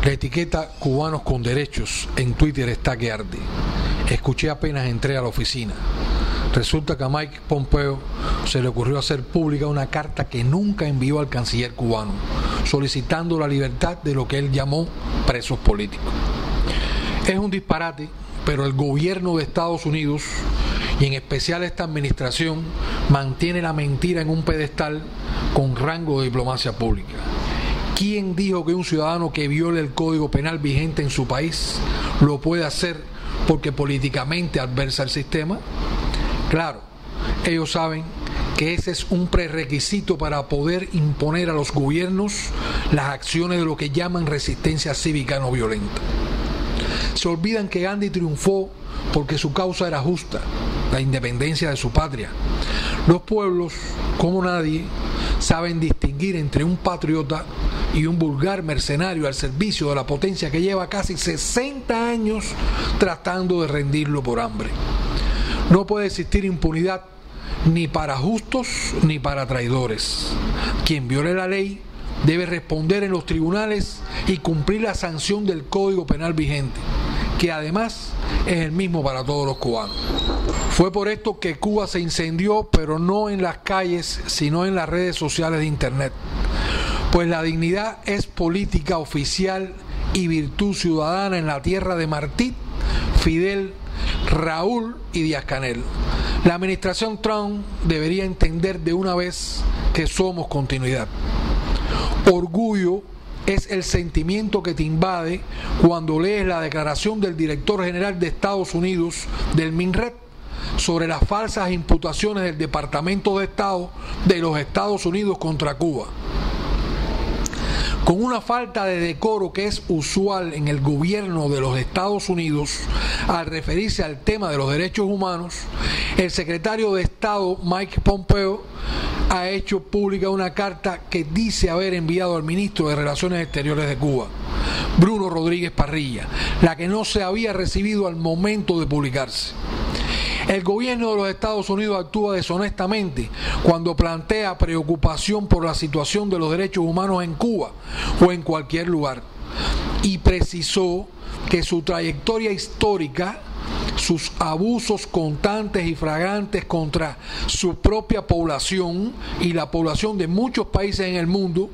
La etiqueta Cubanos con Derechos en Twitter está que arde. Escuché apenas entré a la oficina. Resulta que a Mike Pompeo se le ocurrió hacer pública una carta que nunca envió al canciller cubano, solicitando la libertad de lo que él llamó presos políticos. Es un disparate, pero el gobierno de Estados Unidos, y en especial esta administración, mantiene la mentira en un pedestal con rango de diplomacia pública. ¿Quién dijo que un ciudadano que viole el Código Penal vigente en su país lo puede hacer porque políticamente adversa el sistema? Claro, ellos saben que ese es un prerequisito para poder imponer a los gobiernos las acciones de lo que llaman resistencia cívica no violenta. Se olvidan que Gandhi triunfó porque su causa era justa, la independencia de su patria. Los pueblos, como nadie, saben distinguir entre un patriota y un vulgar mercenario al servicio de la potencia que lleva casi 60 años tratando de rendirlo por hambre. No puede existir impunidad ni para justos ni para traidores. Quien viole la ley debe responder en los tribunales y cumplir la sanción del Código Penal vigente, que además es el mismo para todos los cubanos. Fue por esto que Cuba se incendió, pero no en las calles, sino en las redes sociales de Internet. Pues la dignidad es política oficial y virtud ciudadana en la tierra de Martí, Fidel, Raúl y Díaz-Canel. La administración Trump debería entender de una vez que somos continuidad. Orgullo es el sentimiento que te invade cuando lees la declaración del director general de Estados Unidos, del MINRED, sobre las falsas imputaciones del Departamento de Estado de los Estados Unidos contra Cuba. Con una falta de decoro que es usual en el gobierno de los Estados Unidos al referirse al tema de los derechos humanos, el secretario de Estado Mike Pompeo ha hecho pública una carta que dice haber enviado al ministro de Relaciones Exteriores de Cuba, Bruno Rodríguez Parrilla, la que no se había recibido al momento de publicarse. El gobierno de los Estados Unidos actúa deshonestamente cuando plantea preocupación por la situación de los derechos humanos en Cuba o en cualquier lugar, y precisó que su trayectoria histórica, sus abusos constantes y flagrantes contra su propia población y la población de muchos países en el mundo,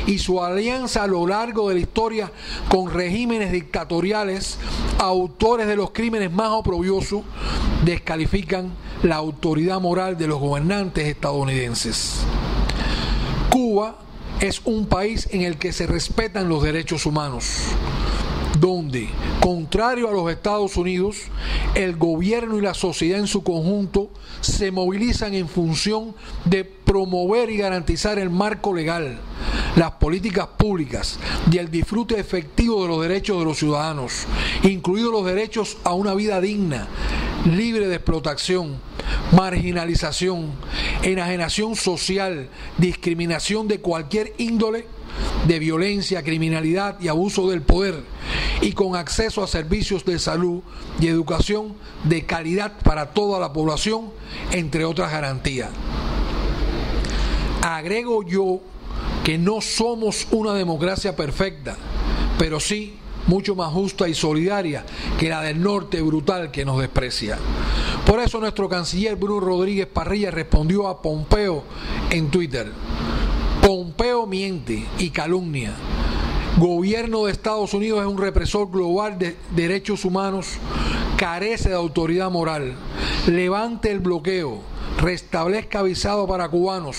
y su alianza a lo largo de la historia con regímenes dictatoriales, autores de los crímenes más oprobiosos, descalifican la autoridad moral de los gobernantes estadounidenses. Cuba es un país en el que se respetan los derechos humanos, donde, contrario a los Estados Unidos, el gobierno y la sociedad en su conjunto se movilizan en función de promover y garantizar el marco legal, las políticas públicas y el disfrute efectivo de los derechos de los ciudadanos, incluidos los derechos a una vida digna, libre de explotación, marginalización, enajenación social, discriminación de cualquier índole, de violencia, criminalidad y abuso del poder, y con acceso a servicios de salud y educación de calidad para toda la población, entre otras garantías. Agrego yo que no somos una democracia perfecta, pero sí mucho más justa y solidaria que la del norte brutal que nos desprecia. Por eso nuestro canciller Bruno Rodríguez Parrilla respondió a Pompeo en Twitter: Pompeo miente y calumnia. Gobierno de Estados Unidos es un represor global de derechos humanos, carece de autoridad moral. Levante el bloqueo, restablezca visado para cubanos,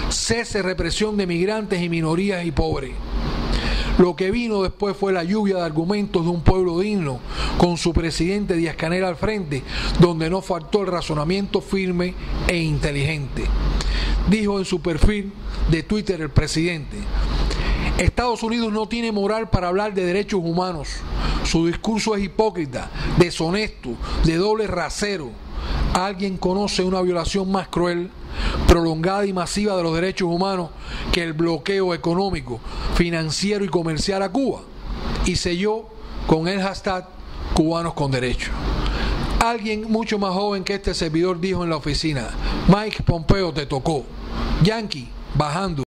cese represión de migrantes y minorías y pobres. Lo que vino después fue la lluvia de argumentos de un pueblo digno, con su presidente Díaz-Canel al frente, donde no faltó el razonamiento firme e inteligente. Dijo en su perfil de Twitter el presidente: Estados Unidos no tiene moral para hablar de derechos humanos. Su discurso es hipócrita, deshonesto, de doble rasero. ¿Alguien conoce una violación más cruel, prolongada y masiva de los derechos humanos que el bloqueo económico, financiero y comercial a Cuba? Y selló con el hashtag Cubanos con Derechos. Alguien mucho más joven que este servidor dijo en la oficina: Mike Pompeo, te tocó. Yankee, bajando.